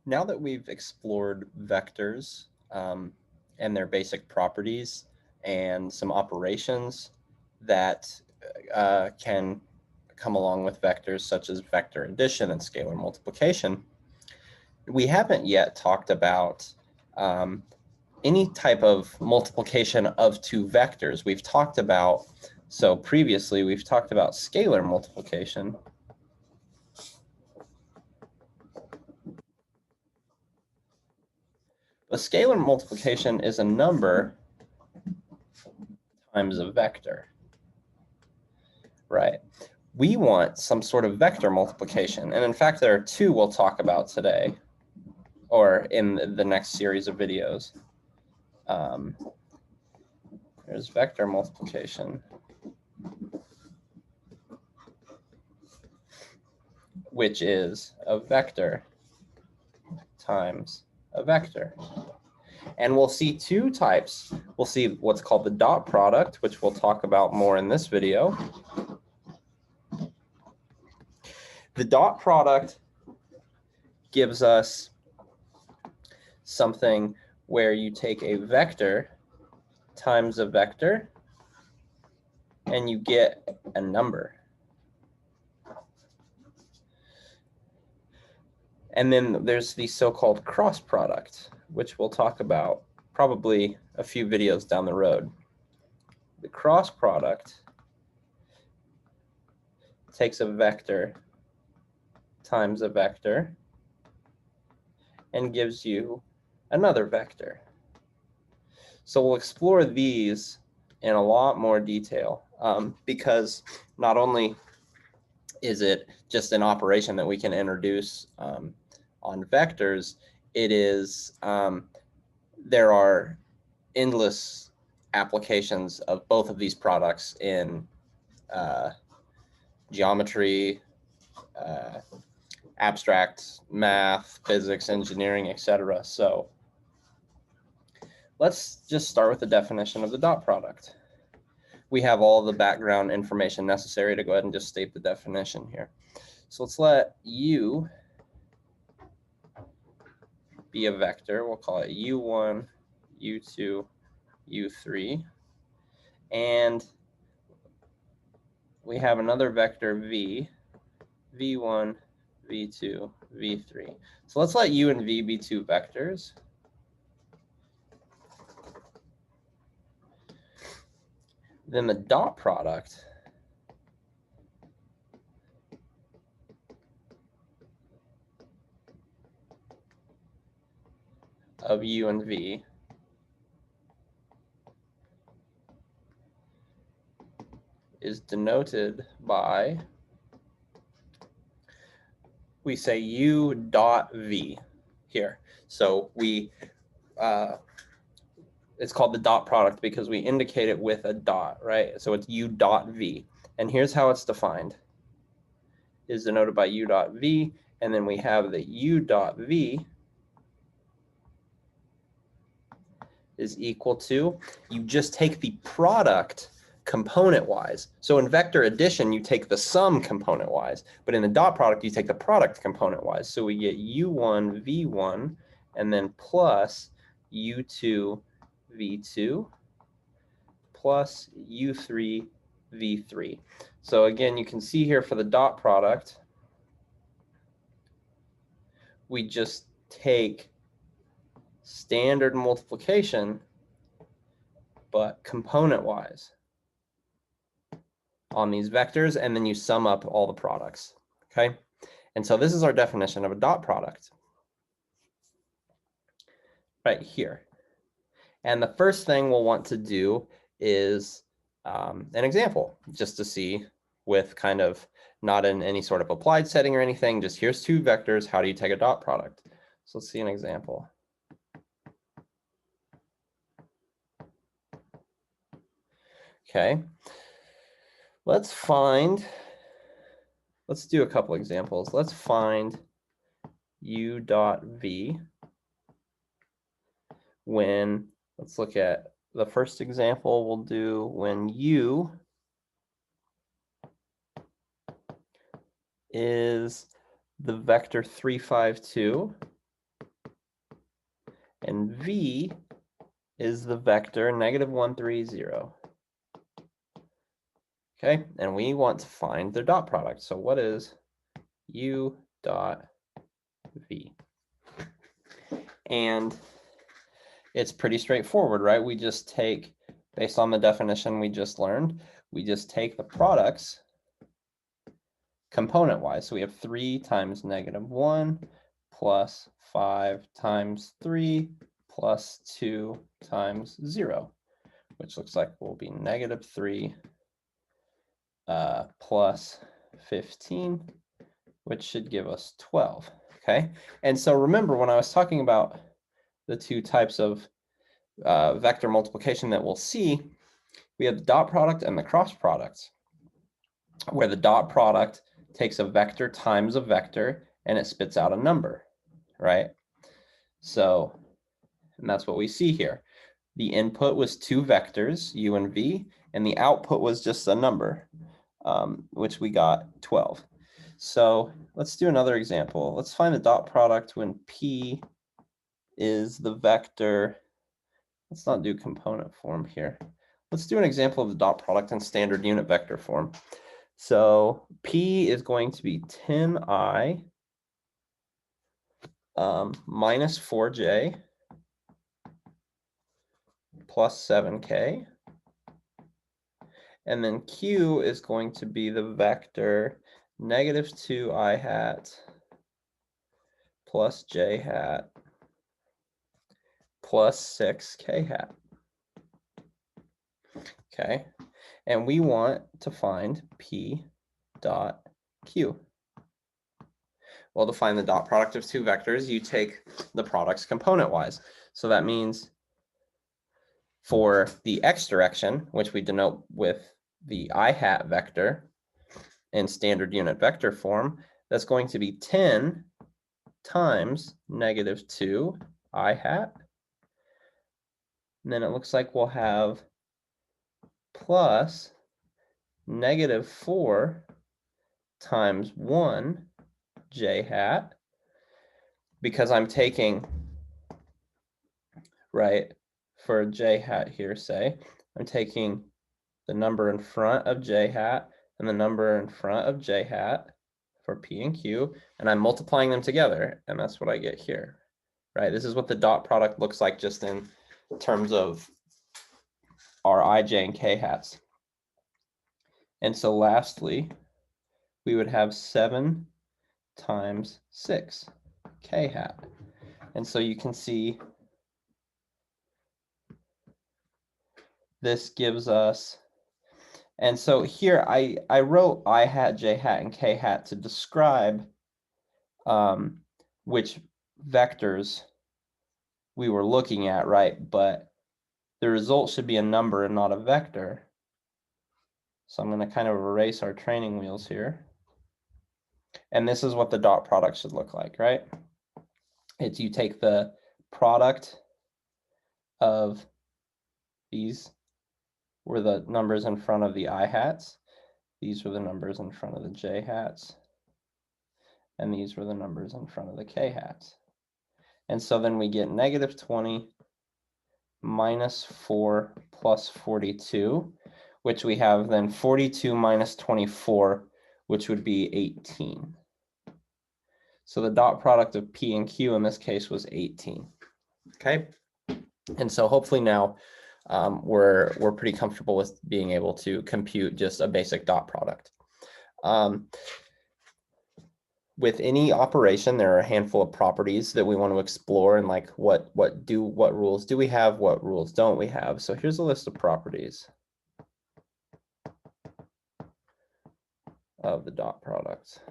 Now that we've explored vectors and their basic properties and some operations that can come along with vectors, such as vector addition and scalar multiplication, we haven't yet talked about any type of multiplication of two vectors. We've talked about, so previously we've talked about scalar multiplication. A scalar multiplication is a number times a vector, right? We want some sort of vector multiplication. And in fact, there are two we'll talk about today or in the next series of videos. There's vector multiplication, which is a vector times a vector. And we'll see two types. We'll see what's called the dot product, which we'll talk about more in this video. The dot product gives us something where you take a vector times a vector and you get a number. And then there's the so-called cross product, which we'll talk about probably a few videos down the road. The cross product takes a vector times a vector and gives you another vector. So we'll explore these in a lot more detail because not only is it just an operation that we can introduce on vectors, it is, there are endless applications of both of these products in geometry, abstract math, physics, engineering, etc. So let's just start with the definition of the dot product. We have all the background information necessary to go ahead and just state the definition here. So let's let U be a vector. We'll call it U1, U2, U3. And we have another vector V, V1, V2, V3. So let's let U and V be two vectors. Then the dot product of U and V is denoted by, we say U dot V here. So we, it's called the dot product because we indicate it with a dot, right? So it's U dot V. And here's how it's defined. Is denoted by U dot V, and then we have the U dot V is equal to, you just take the product component-wise. So in vector addition, you take the sum component-wise, but in the dot product, you take the product component-wise. So we get U1 V1 and then plus U2 V2 plus U3 V3. So again, you can see here for the dot product, we just take standard multiplication, but component-wise on these vectors, and then you sum up all the products, okay? And so this is our definition of a dot product right here. And the first thing we'll want to do is an example, just to see with kind of not in any sort of applied setting or anything, just here's two vectors, how do you take a dot product? So let's see an example. Okay, let's do a couple examples. Let's find U dot V when, let's look at the first example we'll do when U is the vector 3, 5, 2, and v is the vector -1, 3, 0. Okay, and we want to find their dot product. So what is u dot v? And it's pretty straightforward, right? We just take, based on the definition we just learned, we just take the products component-wise. So we have 3 times -1 plus 5 times 3 plus 2 times 0, which looks like will be -3 plus 15, which should give us 12. Okay, and so remember when I was talking about the two types of vector multiplication that we'll see, we have the dot product and the cross product, where the dot product takes a vector times a vector and it spits out a number, right? So, and that's what we see here. The input was 2 vectors, u and v, and the output was just a number, which we got 12. So let's do another example. Let's find the dot product when p is the vector. Let's not do component form here. Let's do an example of the dot product in standard unit vector form. So p is going to be 10i minus 4j plus 7k. And then q is going to be the vector -2i hat plus j hat plus 6k hat. Okay, and we want to find p dot q. Well, to find the dot product of 2 vectors, you take the products component-wise. So that means for the x direction, which we denote with the I hat vector in standard unit vector form, that's going to be 10 times -2 I hat. And then it looks like we'll have plus -4 times 1 j hat, because I'm taking, right, for j hat here, say, I'm taking the number in front of j hat and the number in front of j hat for p and q, and I'm multiplying them together, and that's what I get here, right? This is what the dot product looks like just in terms of our I, j, and k hats. And so lastly, we would have 7 times 6 k hat. And so you can see this gives us, and so here I wrote I hat, j hat, and k hat to describe which vectors we were looking at, right? But the result should be a number and not a vector. So I'm going to kind of erase our training wheels here. And this is what the dot product should look like, right? It's you take the product of these were the numbers in front of the I hats. These were the numbers in front of the j hats. And these were the numbers in front of the k hats. And so then we get -20 minus 4 plus 42, which we have then 42 minus 24, which would be 18. So the dot product of p and q in this case was 18. Okay, and so hopefully now we're pretty comfortable with being able to compute just a basic dot product. With any operation, there are a handful of properties that we want to explore, and like what rules do we have, what rules don't we have. So here's a list of properties of the dot product.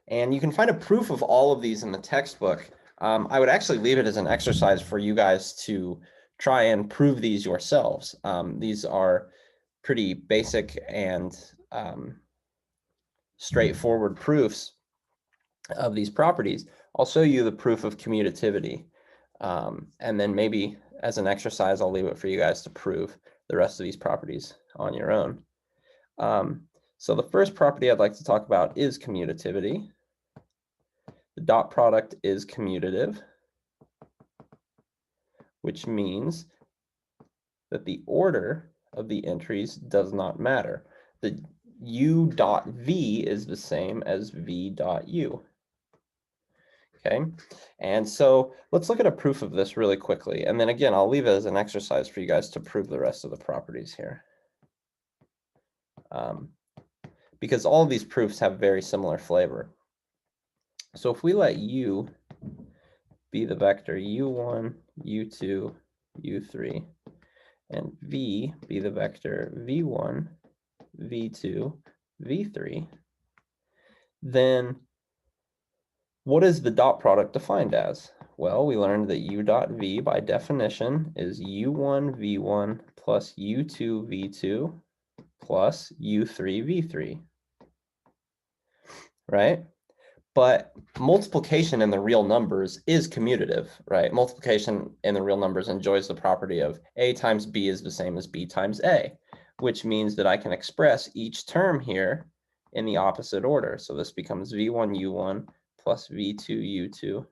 And you can find a proof of all of these in the textbook. I would actually leave it as an exercise for you guys to try and prove these yourselves. These are pretty basic and straightforward proofs of these properties. I'll show you the proof of commutativity. And then maybe as an exercise, I'll leave it for you guys to prove the rest of these properties on your own. So the first property I'd like to talk about is commutativity. The dot product is commutative, which means that the order of the entries does not matter. The u dot v is the same as v dot u. Okay, and so let's look at a proof of this really quickly. And then again, I'll leave it as an exercise for you guys to prove the rest of the properties here. Because all of these proofs have very similar flavor. So if we let u be the vector u1, u2, u3, and v be the vector v1, v2, v3, then what is the dot product defined as? Well, we learned that u dot v by definition is u1 v1 plus u2 v2 plus u3 v3, right? But multiplication in the real numbers is commutative, right? Multiplication in the real numbers enjoys the property of a times b is the same as b times a, which means that I can express each term here in the opposite order. So this becomes v1 u1 plus v2 u2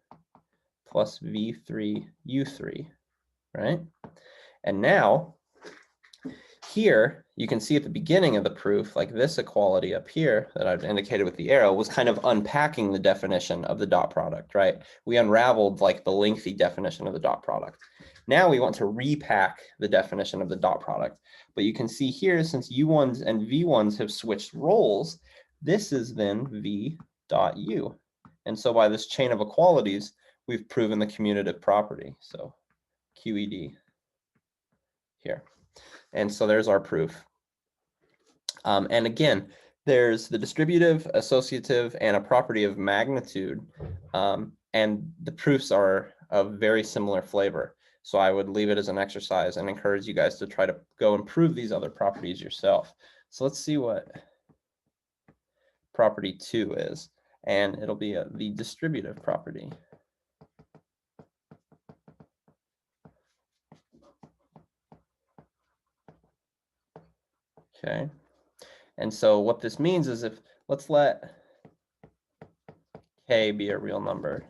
plus v3 u3, right? And now here you can see at the beginning of the proof, like this equality up here that I've indicated with the arrow was kind of unpacking the definition of the dot product, right? We unraveled like the lengthy definition of the dot product. Now we want to repack the definition of the dot product. But you can see here, since u1s and v1s have switched roles, this is then v dot u. And so by this chain of equalities, we've proven the commutative property. So QED here. And so there's our proof. And again, there's the distributive, associative, and a property of magnitude. And the proofs are of very similar flavor. So I would leave it as an exercise and encourage you guys to try to go and prove these other properties yourself. So let's see what property 2 is. And it'll be the distributive property. Okay. And so what this means is let's let k be a real number.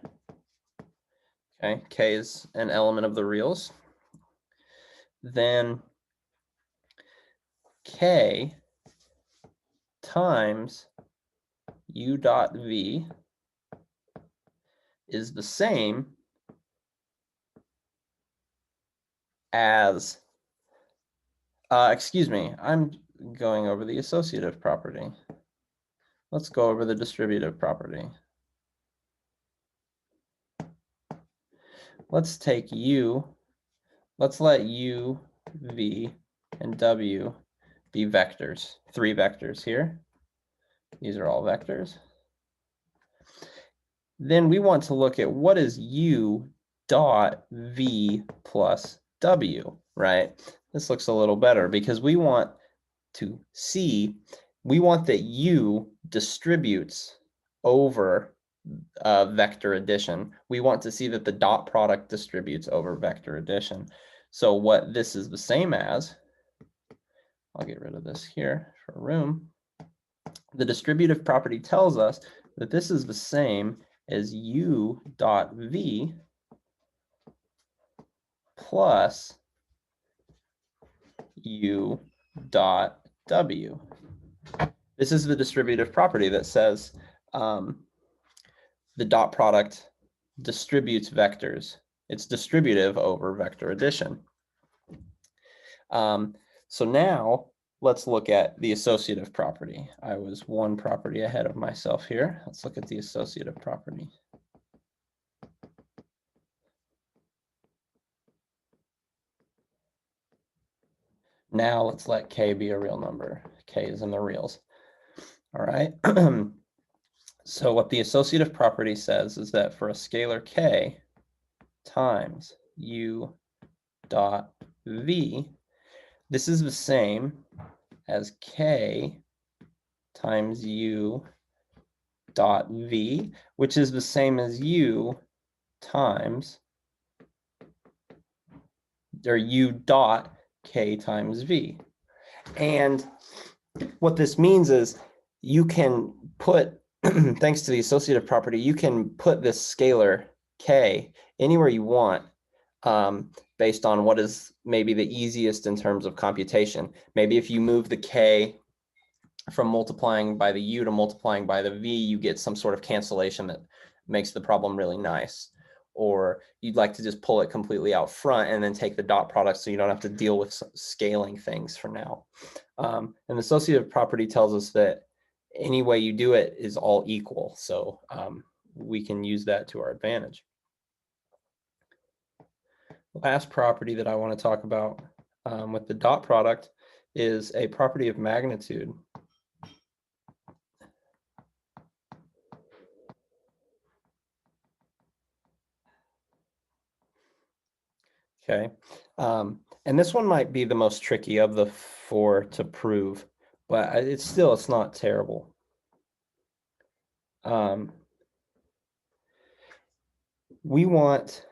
Okay, k is an element of the reals. Then k times u dot v is the same as, excuse me, I'm going over the associative property. Let's go over the distributive property. Let's take u, let's let u, v, and w be vectors, 3 vectors here. These are all vectors. Then we want to look at what is u dot v plus w, right? This looks a little better because we want to see, we want that u distributes over vector addition. We want to see that the dot product distributes over vector addition. So what this is the same as, I'll get rid of this here for room. The distributive property tells us that this is the same as u dot v plus u dot w. This is the distributive property that says the dot product distributes vectors. It's distributive over vector addition. So now let's look at the associative property. I was one property ahead of myself here. Let's look at the associative property. Now let's let k be a real number. K is in the reals. All right. So what the associative property says is that for a scalar k times u dot v, this is the same as k times u dot v, which is the same as u times, or u dot k times v. And what this means is you can put thanks to the associative property, you can put this scalar k anywhere you want based on what is maybe the easiest in terms of computation. Maybe if you move the k from multiplying by the u to multiplying by the v, you get some sort of cancellation that makes the problem really nice. Or you'd like to just pull it completely out front and then take the dot product so you don't have to deal with scaling things for now. And the associative property tells us that any way you do it is all equal. So we can use that to our advantage. Last property that I want to talk about with the dot product is a property of magnitude. Okay, and this one might be the most tricky of the four to prove, but it's not terrible. We want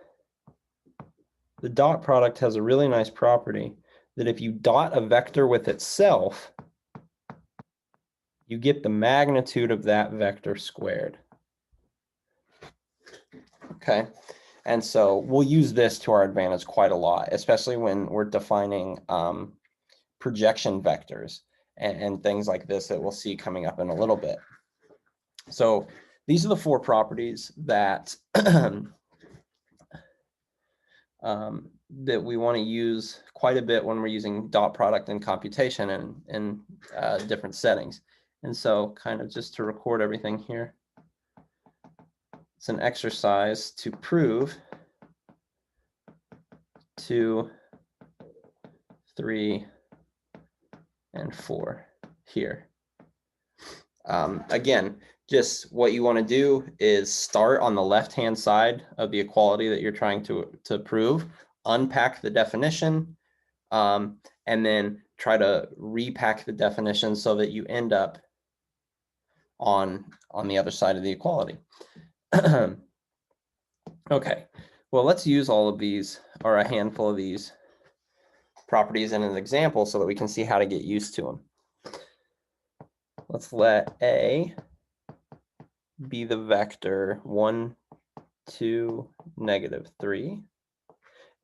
the dot product has a really nice property that if you dot a vector with itself, you get the magnitude of that vector squared. Okay, and so we'll use this to our advantage quite a lot, especially when we're defining projection vectors and things like this that we'll see coming up in a little bit. So these are the four properties that that we want to use quite a bit when we're using dot product in computation and in different settings. And so kind of just to record everything here, it's an exercise to prove 2, 3, and 4 here. Again, just what you want to do is start on the left-hand side of the equality that you're trying to prove, unpack the definition, and then try to repack the definition so that you end up on the other side of the equality. Okay, well, let's use all of these, or a handful of these properties in an example so that we can see how to get used to them. Let's let A be the vector 1, 2, -3,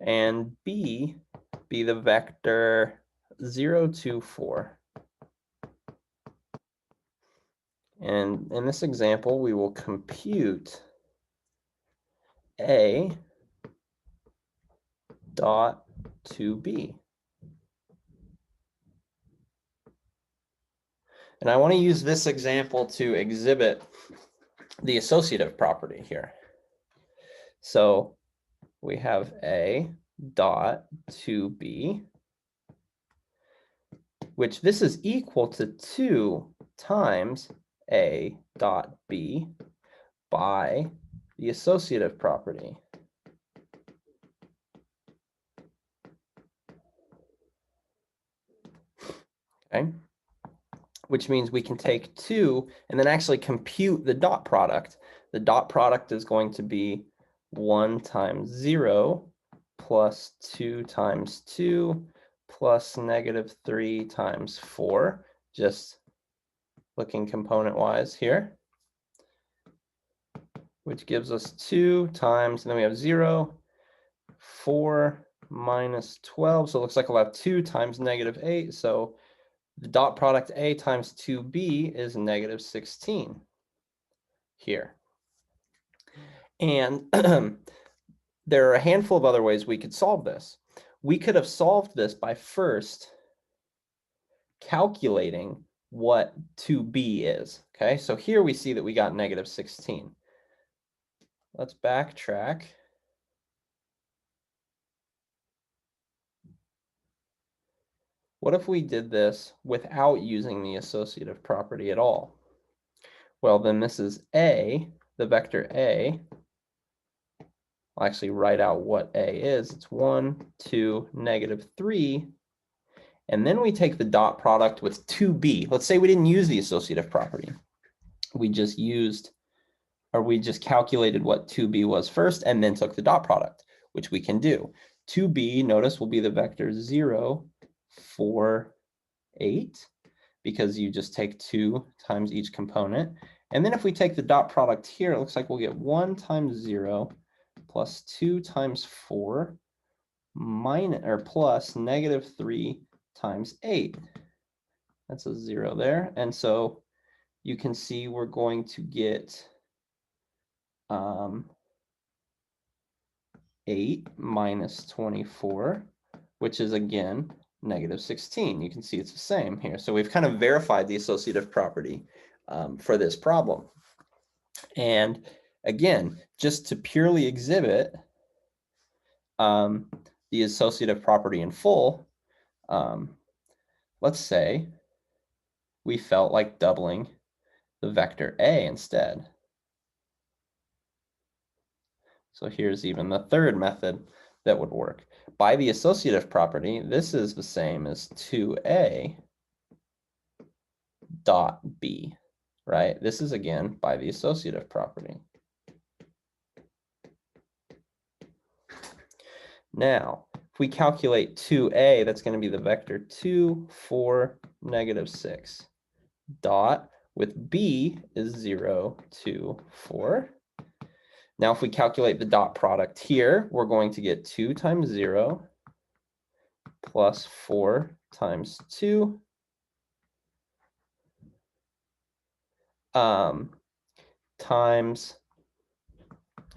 and B be the vector 0, 2, 4. And in this example, we will compute A dot 2B. And I want to use this example to exhibit the associative property here. So we have A dot 2B, which this is equal to 2 times A dot B by the associative property. Okay, which means we can take 2 and then actually compute the dot product. The dot product is going to be 1 times 0 plus 2 times 2 plus -3 times 4, just looking component-wise here, which gives us 2 times, and then we have 0, 4 minus 12, so it looks like we'll have 2 times -8, so the dot product A times 2B is -16 here. And there are a handful of other ways we could solve this. We could have solved this by first calculating what 2B is. Okay, so here we see that we got -16. Let's backtrack. What if we did this without using the associative property at all? Well, then this is A, the vector A. I'll actually write out what A is. It's 1, 2, -3. And then we take the dot product with 2B. Let's say we didn't use the associative property. We just calculated what 2B was first and then took the dot product, which we can do. 2B, notice, will be the vector 0, 4, 8, because you just take 2 times each component. And then if we take the dot product here, it looks like we'll get 1 times 0 plus 2 times 4 minus or plus negative 3 times 8. That's a 0 there. And so you can see we're going to get 8 minus 24, which is again negative 16. You can see it's the same here. So we've kind of verified the associative property for this problem. And again, just to purely exhibit the associative property in full, let's say we felt like doubling the vector A instead. So here's even the third method that would work. By the associative property, this is the same as 2A dot B, right? This is again by the associative property. Now, if we calculate 2A, that's going to be the vector 2, 4, negative 6. Dot with B is 0, 2, 4. Now, if we calculate the dot product here, we're going to get 2 times 0 plus 4 times 2 times,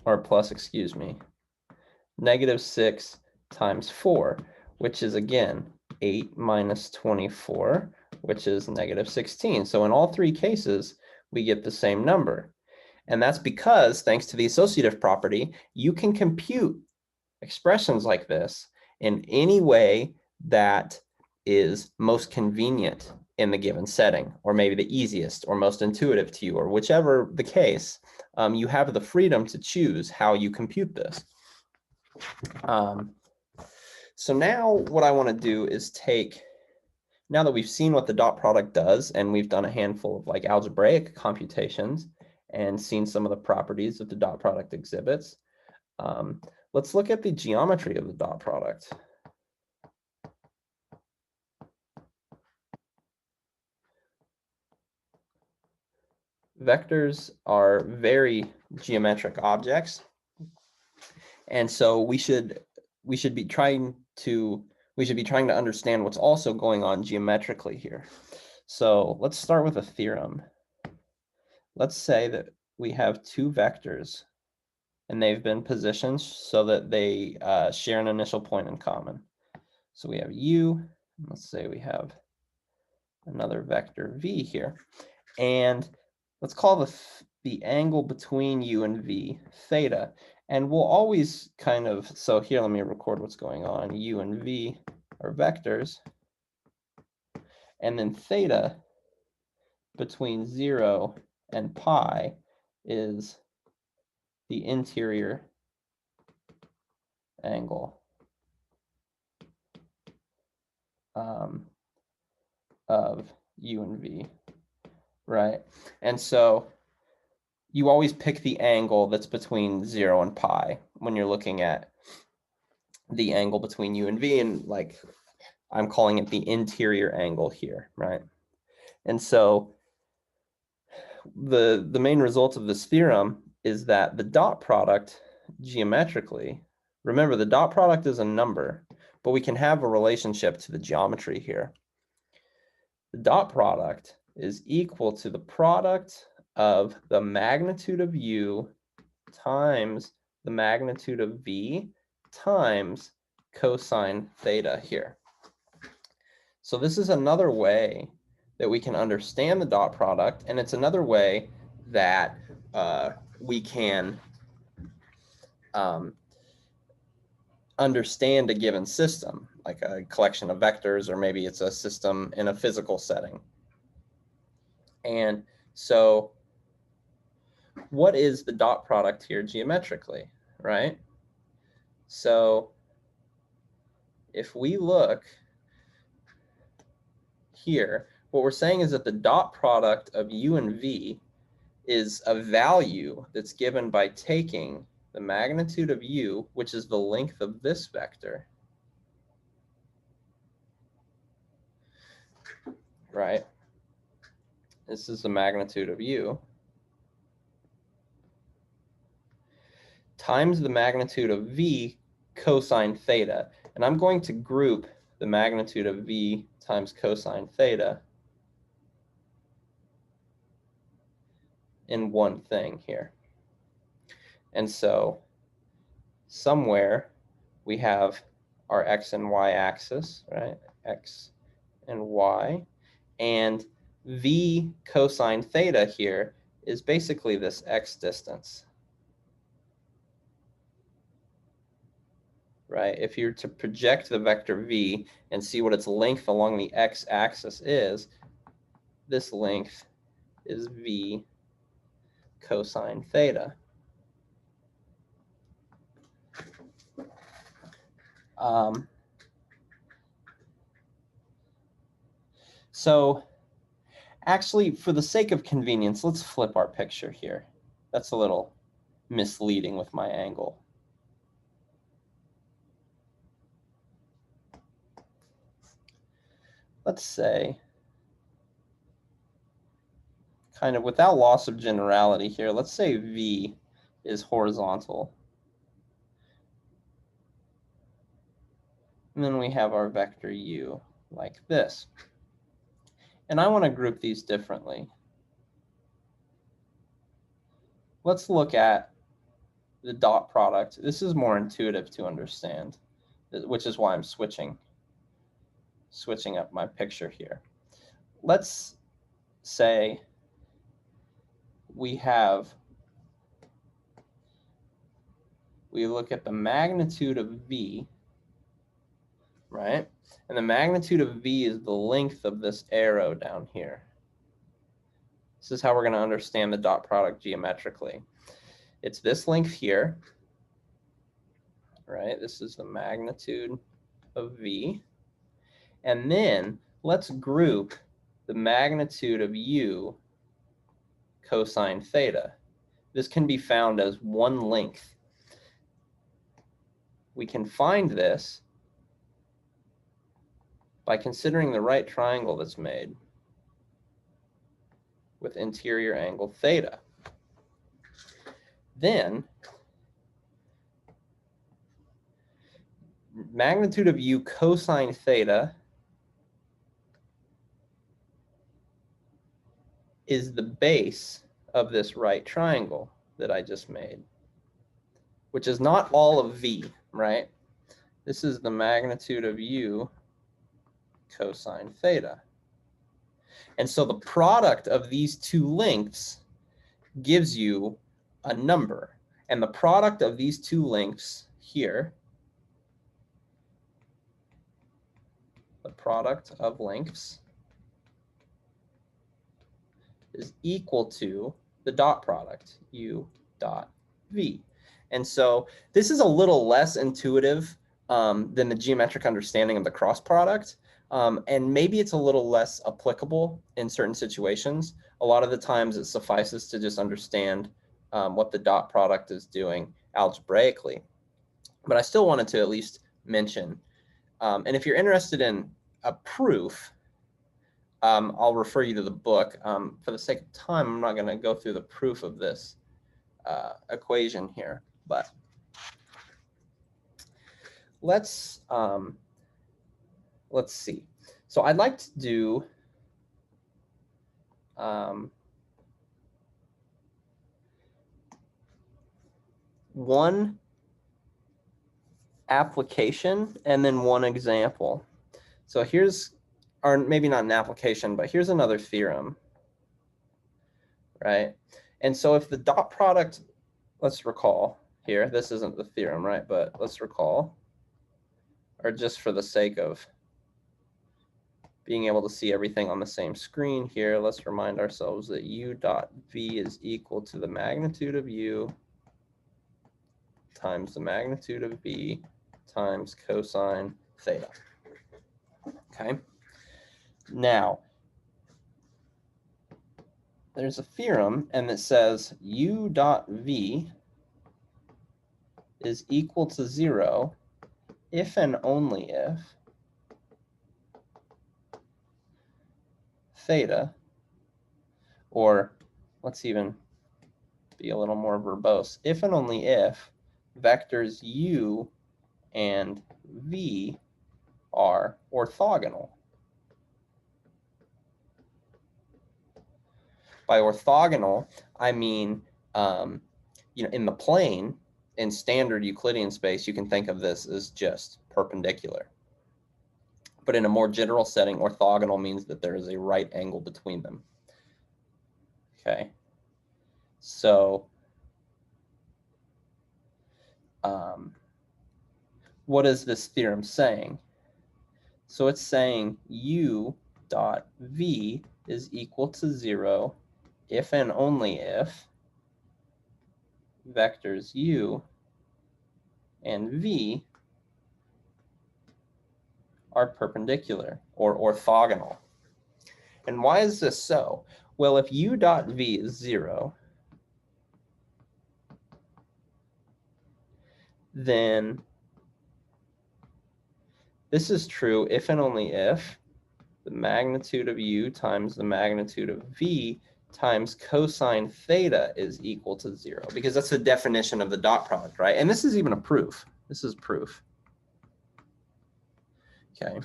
or plus, excuse me, negative 6 times 4, which is again 8 minus 24, which is negative 16. So in all three cases, we get the same number. And that's because, thanks to the associative property, you can compute expressions like this in any way that is most convenient in the given setting, or maybe the easiest or most intuitive to you, or whichever the case, you have the freedom to choose how you compute this. So now what I want to do is take, now that we've seen what the dot product does, and we've done a handful of like algebraic computations and seen some of the properties that the dot product exhibits, let's look at the geometry of the dot product. Vectors are very geometric objects, and so we should be trying to understand what's also going on geometrically here. So let's start with a theorem. Let's say that we have two vectors and they've been positioned so that they share an initial point in common. So we have u, let's say we have another vector v here, and let's call the angle between u and v theta. And we'll always kind of, so here, let me record what's going on. U and v are vectors. And then theta between 0 and pi is the interior angle of u and v, right? And so you always pick the angle that's between 0 and pi when you're looking at the angle between u and v, and like I'm calling it the interior angle here, right? And so the main result of this theorem is that the dot product geometrically, remember the dot product is a number, but we can have a relationship to the geometry here. The dot product is equal to the product of the magnitude of u times the magnitude of v times cosine theta here. So this is another way that we can understand the dot product, and it's another way that we can understand a given system, like a collection of vectors, or maybe it's a system in a physical setting. And so what is the dot product here geometrically, right? So if we look here, what we're saying is that the dot product of u and v is a value that's given by taking the magnitude of u, which is the length of this vector, right? This is the magnitude of u. times the magnitude of v cosine theta. And I'm going to group the magnitude of v times cosine theta in one thing here. And so somewhere we have our x and y axis, right? X and y. And v cosine theta here is basically this x distance, right? If you're to project the vector v and see what its length along the x-axis is, this length is v cosine theta. So actually, for the sake of convenience, let's flip our picture here. That's a little misleading with my angle. Let's say, kind of without loss of generality here, let's say v is horizontal. And then we have our vector u like this. And I want to group these differently. Let's look at the dot product. This is more intuitive to understand, which is why I'm switching up my picture here. Let's say we look at the magnitude of v, right? And the magnitude of v is the length of this arrow down here. This is how we're going to understand the dot product geometrically. It's this length here, right? This is the magnitude of v. And then let's group the magnitude of u cosine theta. This can be found as one length. We can find this by considering the right triangle that's made with interior angle theta. Then magnitude of u cosine theta is the base of this right triangle that I just made, which is not all of v, right? This is the magnitude of u cosine theta. And so the product of these two lengths gives you a number. And the product of these two lengths here, the product of lengths, is equal to the dot product, u dot v. And so this is a little less intuitive than the geometric understanding of the cross product. And maybe it's a little less applicable in certain situations. A lot of the times it suffices to just understand what the dot product is doing algebraically. But I still wanted to at least mention, and if you're interested in a proof, I'll refer you to the book. For the sake of time, I'm not going to go through the proof of this equation here, but let's see. So I'd like to do one application and then one example. So here's, or maybe not an application, but here's another theorem, right? And so if the dot product, let's recall here, this isn't the theorem, right? But let's recall, or just for the sake of being able to see everything on the same screen here, let's remind ourselves that u dot v is equal to the magnitude of u times the magnitude of v times cosine theta. Okay. Now, there's a theorem, and it says u dot v is equal to 0 if and only if theta, or let's even be a little more verbose, if and only if vectors u and v are orthogonal. By orthogonal, I mean, in the plane, in standard Euclidean space, you can think of this as just perpendicular. But in a more general setting, orthogonal means that there is a right angle between them. Okay. So what is this theorem saying? So it's saying u dot v is equal to 0 if and only if vectors u and v are perpendicular or orthogonal. And why is this so? Well, if u dot v is 0, then this is true if and only if the magnitude of u times the magnitude of v times cosine theta is equal to 0, because that's the definition of the dot product, right? And this is even a proof. This is proof. Okay.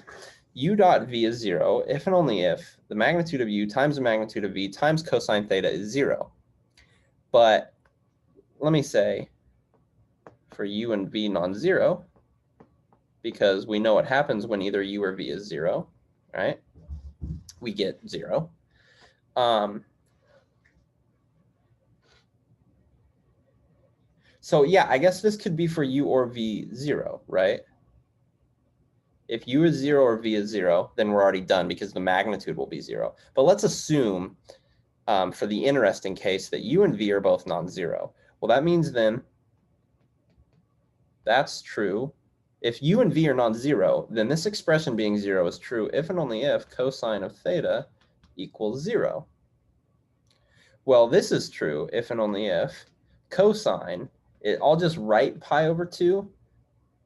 U dot v is 0 if and only if the magnitude of u times the magnitude of v times cosine theta is 0. But let me say for u and v non-zero, because we know what happens when either u or v is 0, right? We get 0. So yeah, I guess this could be for u or v 0, right? If u is 0 or v is 0, then we're already done because the magnitude will be 0. But let's assume for the interesting case that u and v are both non-zero. Well, that means then that's true. If u and v are non-zero, then this expression being 0 is true if and only if cosine of theta equals 0. Well, this is true if and only if cosine, I'll just write pi over 2,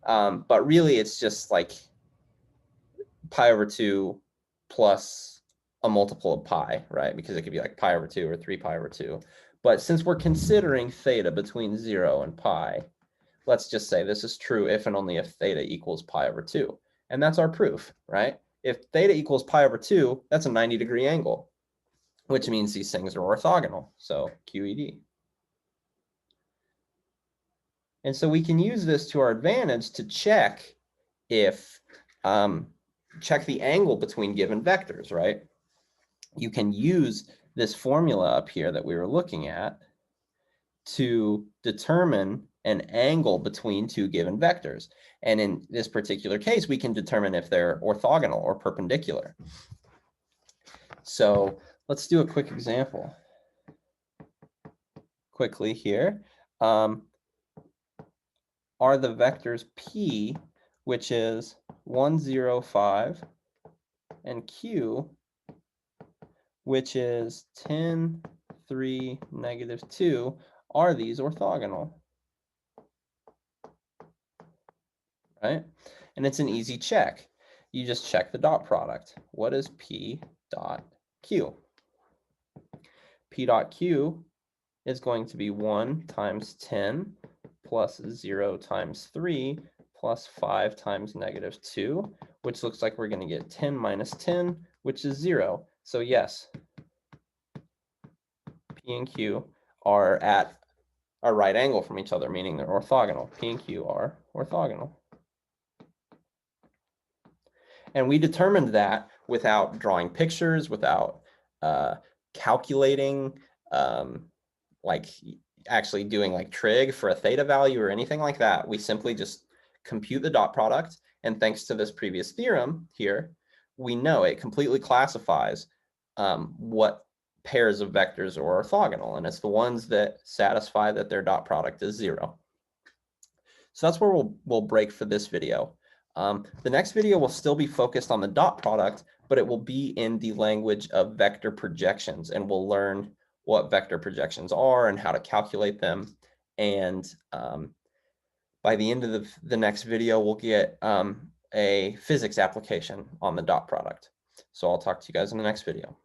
but really it's just like pi over 2 plus a multiple of pi, right? Because it could be like pi over 2 or 3 pi over 2. But since we're considering theta between 0 and pi, let's just say this is true if and only if theta equals pi over 2. And that's our proof, right? If theta equals pi over 2, that's a 90-degree angle, which means these things are orthogonal. So QED. And so we can use this to our advantage to check if, check the angle between given vectors, right? You can use this formula up here that we were looking at to determine an angle between two given vectors. And in this particular case, we can determine if they're orthogonal or perpendicular. So let's do a quick example quickly here. Are the vectors p, which is 1, 0, 5, and q, which is 10, 3, -2, are these orthogonal? Right? And it's an easy check. You just check the dot product. What is p dot q? P dot q is going to be 1 times 10 plus 0 times 3 plus 5 times -2, which looks like we're going to get 10 minus 10, which is 0. So yes, P and Q are at a right angle from each other, meaning they're orthogonal. P and Q are orthogonal. And we determined that without drawing pictures, without calculating, like actually doing like trig for a theta value or anything like that. We simply just compute the dot product. And thanks to this previous theorem here, we know it completely classifies what pairs of vectors are orthogonal. And it's the ones that satisfy that their dot product is 0. So that's where we'll break for this video. The next video will still be focused on the dot product, but it will be in the language of vector projections, and we'll learn what vector projections are and how to calculate them. And by the end of the next video, we'll get a physics application on the dot product. So I'll talk to you guys in the next video.